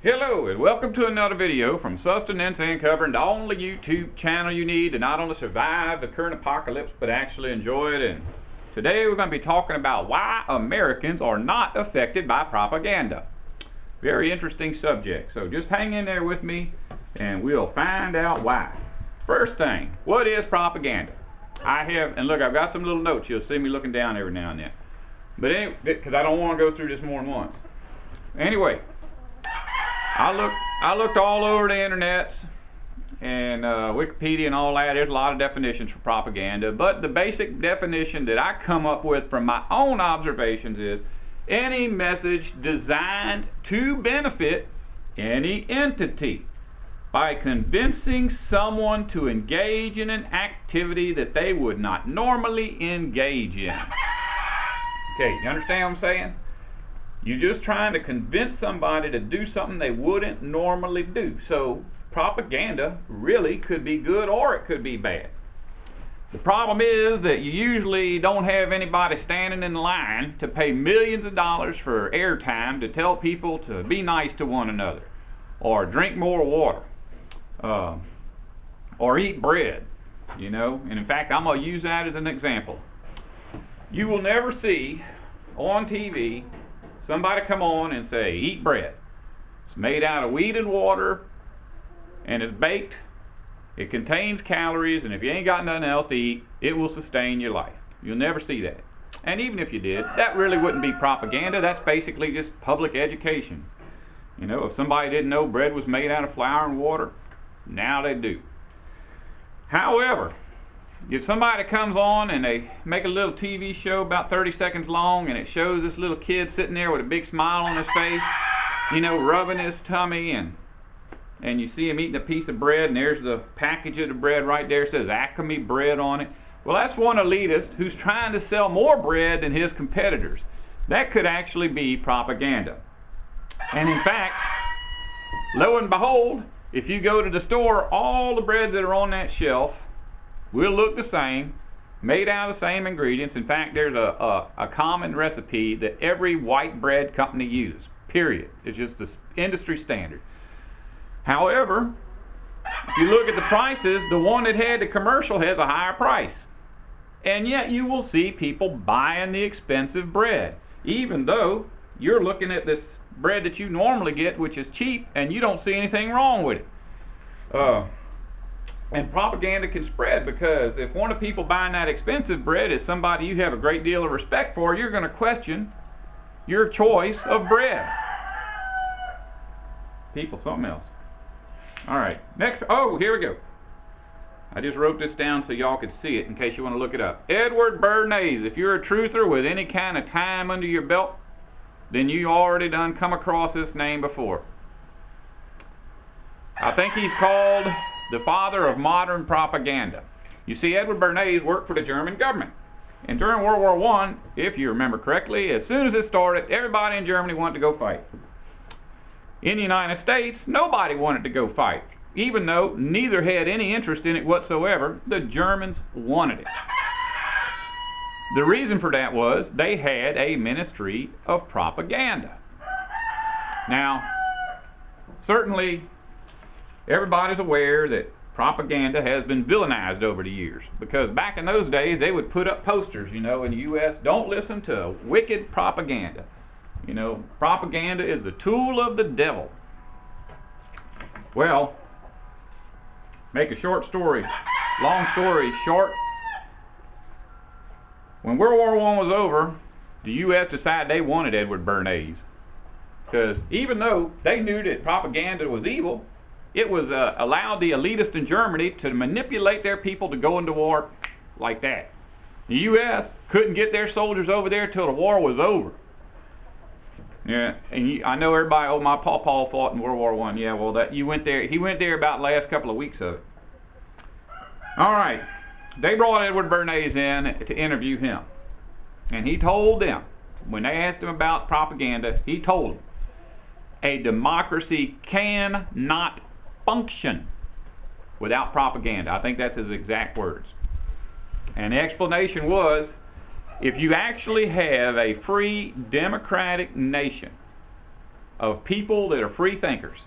Hello and welcome to another video from Sustenance and Covering, the only YouTube channel you need to not only survive the current apocalypse but actually enjoy it. And today we're going to be talking about why Americans are not affected by propaganda. Very interesting subject, so just hang in there with me and we'll find out why. First thing, what is propaganda? And look, I've got some little notes. You'll see me looking down every now and then. But anyway, because I don't want to go through this more than once. Anyway, I looked all over the internet and Wikipedia and all that. There's a lot of definitions for propaganda, but the basic definition that I come up with from my own observations is any message designed to benefit any entity by convincing someone to engage in an activity that they would not normally engage in. Okay, you understand what I'm saying? You're just trying to convince somebody to do something they wouldn't normally do. So propaganda really could be good or it could be bad. The problem is that you usually don't have anybody standing in line to pay millions of dollars for airtime to tell people to be nice to one another, or drink more water, or eat bread, you know. And in fact, I'm going to use that as an example. You will never see on TV somebody come on and say, eat bread. It's made out of wheat and water, and it's baked. It contains calories, and if you ain't got nothing else to eat, it will sustain your life. You'll never see that. And even if you did, that really wouldn't be propaganda. That's basically just public education. You know, if somebody didn't know bread was made out of flour and water, now they do. However, if somebody comes on and they make a little TV show about 30 seconds long and it shows this little kid sitting there with a big smile on his face, you know, rubbing his tummy, and you see him eating a piece of bread, and there's the package of the bread right there, it says Acme bread on it. Well, that's one elitist who's trying to sell more bread than his competitors. That could actually be propaganda. And in fact, lo and behold, if you go to the store, all the breads that are on that shelf will look the same, made out of the same ingredients. In fact, there's a common recipe that every white bread company uses, period. It's just the industry standard. However, if you look at the prices, the one that had the commercial has a higher price. And yet you will see people buying the expensive bread, even though you're looking at this bread that you normally get, which is cheap, and you don't see anything wrong with it. And propaganda can spread, because if one of the people buying that expensive bread is somebody you have a great deal of respect for, you're going to question your choice of bread. People, something else. All right, next. Oh, here we go. I just wrote this down so y'all could see it in case you want to look it up. Edward Bernays. If you're a truther with any kind of time under your belt, then you already done come across this name before. I think he's called the father of modern propaganda. You see, Edward Bernays worked for the German government. And during World War I, if you remember correctly, as soon as it started, everybody in Germany wanted to go fight. In the United States, nobody wanted to go fight. Even though neither had any interest in it whatsoever, the Germans wanted it. The reason for that was they had a ministry of propaganda. Now, certainly, everybody's aware that propaganda has been villainized over the years, because back in those days they would put up posters, you know, in the U.S., don't listen to wicked propaganda. You know, propaganda is the tool of the devil. Well, make a long story short, when World War I was over, the U.S. decided they wanted Edward Bernays, because even though they knew that propaganda was evil, it was allowed the elitists in Germany to manipulate their people to go into war like that. The U.S. couldn't get their soldiers over there till the war was over. Yeah, and I know everybody, oh, my pawpaw fought in World War I. Yeah, well, he went there about the last couple of weeks of it. All right, they brought Edward Bernays in to interview him. And he told them, when they asked him about propaganda, he told them, a democracy cannot function without propaganda. I think that's his exact words. And the explanation was, if you actually have a free democratic nation, of people that are free thinkers,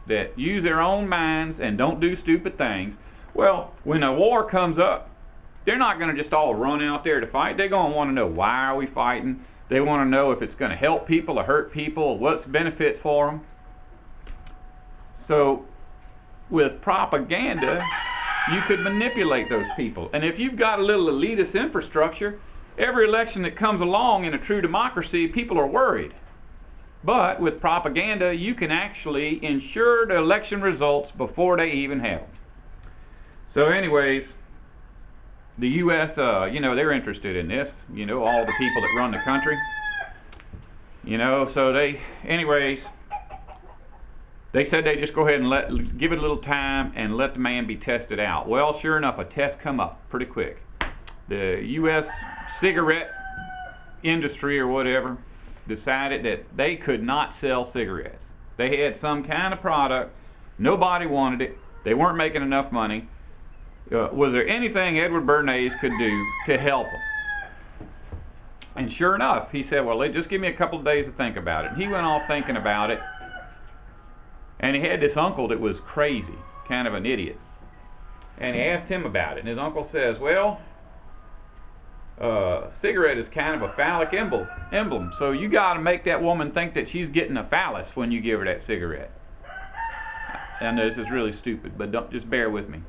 that use their own minds and don't do stupid things. Well, when a war comes up, they're not going to just all run out there to fight. They're going to want to know, why are we fighting? They want to know if it's going to help people or hurt people, what's the benefit for them. So with propaganda, you could manipulate those people. And if you've got a little elitist infrastructure, every election that comes along in a true democracy, people are worried. But with propaganda, you can actually ensure the election results before they even happen. So anyways, the U.S., they're interested in this, all the people that run the country. So they said they just go ahead and give it a little time and let the man be tested out. Well, sure enough, a test come up pretty quick. The U.S. cigarette industry or whatever decided that they could not sell cigarettes. They had some kind of product, nobody wanted it, they weren't making enough money. Was there anything Edward Bernays could do to help them? And sure enough, he said, well, just give me a couple of days to think about it. And he went off thinking about it, and he had this uncle that was crazy, kind of an idiot. And he asked him about it, and his uncle says, well, cigarette is kind of a phallic emblem, so you got to make that woman think that she's getting a phallus when you give her that cigarette. I know this is really stupid, but just bear with me.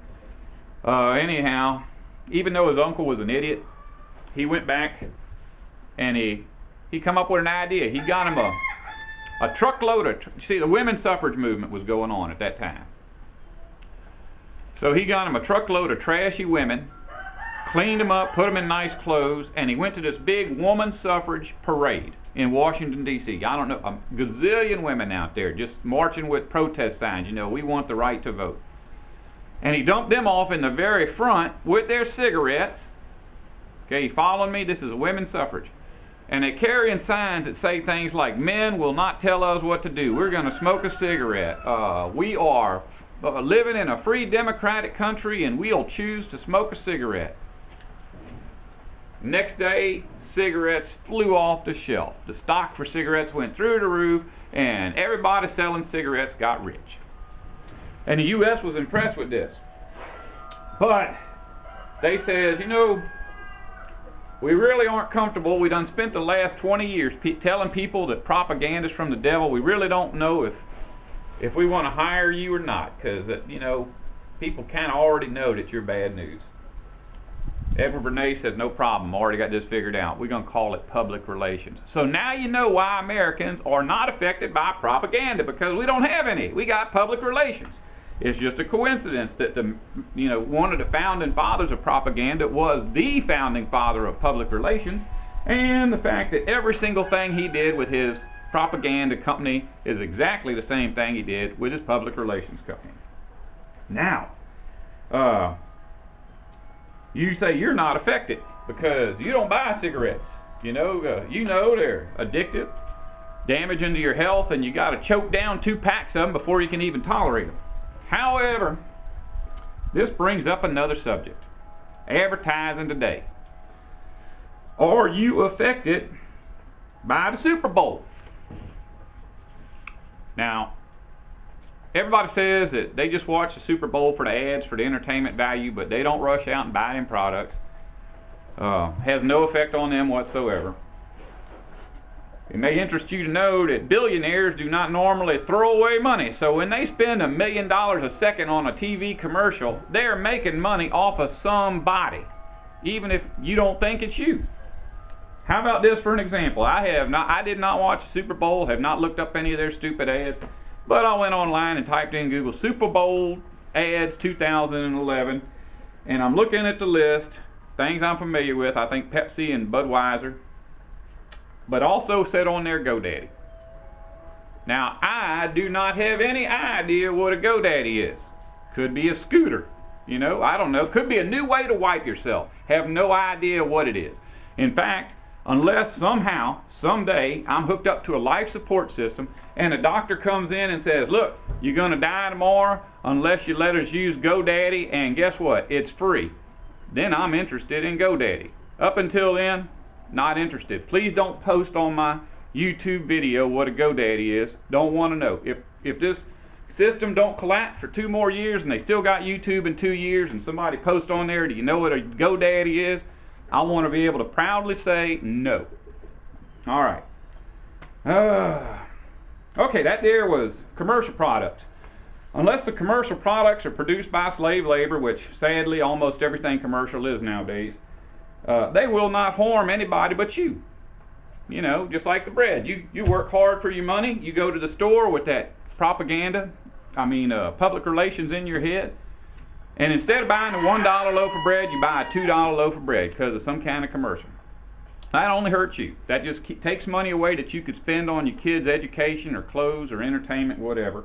Anyhow, even though his uncle was an idiot, he went back and he come up with an idea. He got him a truckload of, see, the women's suffrage movement was going on at that time. So he got him a truckload of trashy women, cleaned them up, put them in nice clothes, and he went to this big woman suffrage parade in Washington, D.C. I don't know, a gazillion women out there just marching with protest signs, we want the right to vote. And he dumped them off in the very front with their cigarettes. Okay, you following me? This is women's suffrage. And they're carrying signs that say things like, men will not tell us what to do. We're going to smoke a cigarette. We are living in a free democratic country and we'll choose to smoke a cigarette. Next day, cigarettes flew off the shelf. The stock for cigarettes went through the roof and everybody selling cigarettes got rich. And the U.S. was impressed with this. But they says, we really aren't comfortable. We done spent the last 20 years telling people that propaganda is from the devil. We really don't know if we want to hire you or not, because people kind of already know that you're bad news. Edward Bernays said, no problem, already got this figured out. We're going to call it public relations. So now you know why Americans are not affected by propaganda, because we don't have any. We got public relations. It's just a coincidence that one of the founding fathers of propaganda was the founding father of public relations, and the fact that every single thing he did with his propaganda company is exactly the same thing he did with his public relations company. Now, you say you're not affected because you don't buy cigarettes. They're addictive, damaging to your health, and you got to choke down 2 packs of them before you can even tolerate them. However, this brings up another subject. Advertising today. Are you affected by the Super Bowl? Now, everybody says that they just watch the Super Bowl for the ads, for the entertainment value, but they don't rush out and buy them products. Has no effect on them whatsoever. It may interest you to know that billionaires do not normally throw away money. So when they spend $1 million a second on a TV commercial, they're making money off of somebody, even if you don't think it's you. How about this for an example? I did not watch the Super Bowl, have not looked up any of their stupid ads, but I went online and typed in Google Super Bowl ads 2011, and I'm looking at the list, things I'm familiar with. I think Pepsi and Budweiser, but also said on there GoDaddy. Now, I do not have any idea what a GoDaddy is. Could be a scooter, I don't know. Could be a new way to wipe yourself. Have no idea what it is. In fact, unless somehow, someday, I'm hooked up to a life support system and a doctor comes in and says, look, you're going to die tomorrow unless you let us use GoDaddy, and guess what? It's free. Then I'm interested in GoDaddy. Up until then, not interested. Please don't post on my YouTube video what a GoDaddy is. Don't want to know. If this system don't collapse for 2 more years and they still got YouTube in 2 years and somebody posts on there, do you know what a GoDaddy is? I want to be able to proudly say no. All right. Okay, that there was commercial products. Unless the commercial products are produced by slave labor, which sadly almost everything commercial is nowadays, they will not harm anybody but you. You know, just like the bread. You work hard for your money. You go to the store with that propaganda, public relations in your head. And instead of buying a $1 loaf of bread, you buy a $2 loaf of bread because of some kind of commercial. That only hurts you. That just takes money away that you could spend on your kids' education or clothes or entertainment, whatever.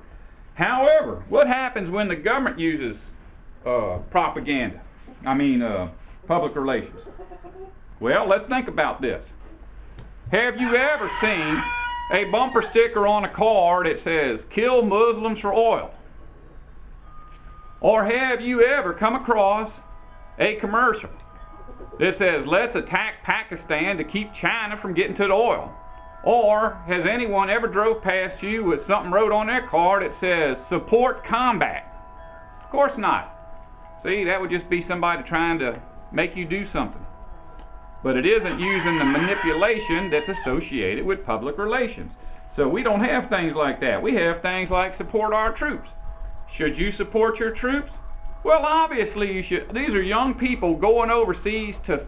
However, what happens when the government uses propaganda? Public relations. Well, let's think about this. Have you ever seen a bumper sticker on a car that says, "Kill Muslims for oil"? Or have you ever come across a commercial that says, "Let's attack Pakistan to keep China from getting to the oil"? Or has anyone ever drove past you with something wrote on their car that says, "Support combat"? Of course not. See, that would just be somebody trying to make you do something. But it isn't using the manipulation that's associated with public relations. So we don't have things like that. We have things like support our troops. Should you support your troops? Well, obviously you should. These are young people going overseas to,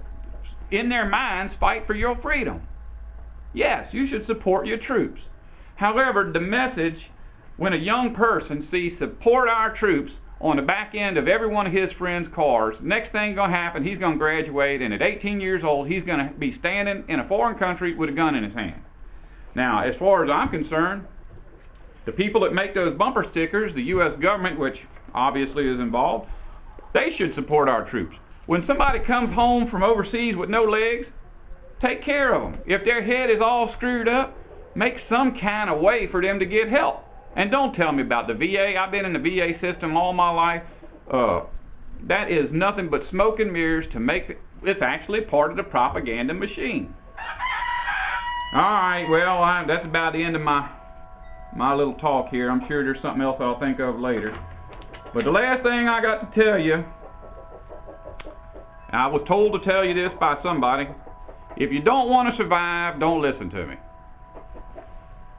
in their minds, fight for your freedom. Yes, you should support your troops. However, the message, when a young person sees "support our troops" on the back end of every one of his friends' cars, next thing going to happen, he's going to graduate, and at 18 years old, he's going to be standing in a foreign country with a gun in his hand. Now, as far as I'm concerned, the people that make those bumper stickers, the U.S. government, which obviously is involved, they should support our troops. When somebody comes home from overseas with no legs, take care of them. If their head is all screwed up, make some kind of way for them to get help. And don't tell me about the VA. I've been in the VA system all my life. That is nothing but smoke and mirrors to make it's actually part of the propaganda machine. All right, well, that's about the end of my little talk here. I'm sure there's something else I'll think of later. But the last thing I got to tell you, I was told to tell you this by somebody: if you don't want to survive, don't listen to me.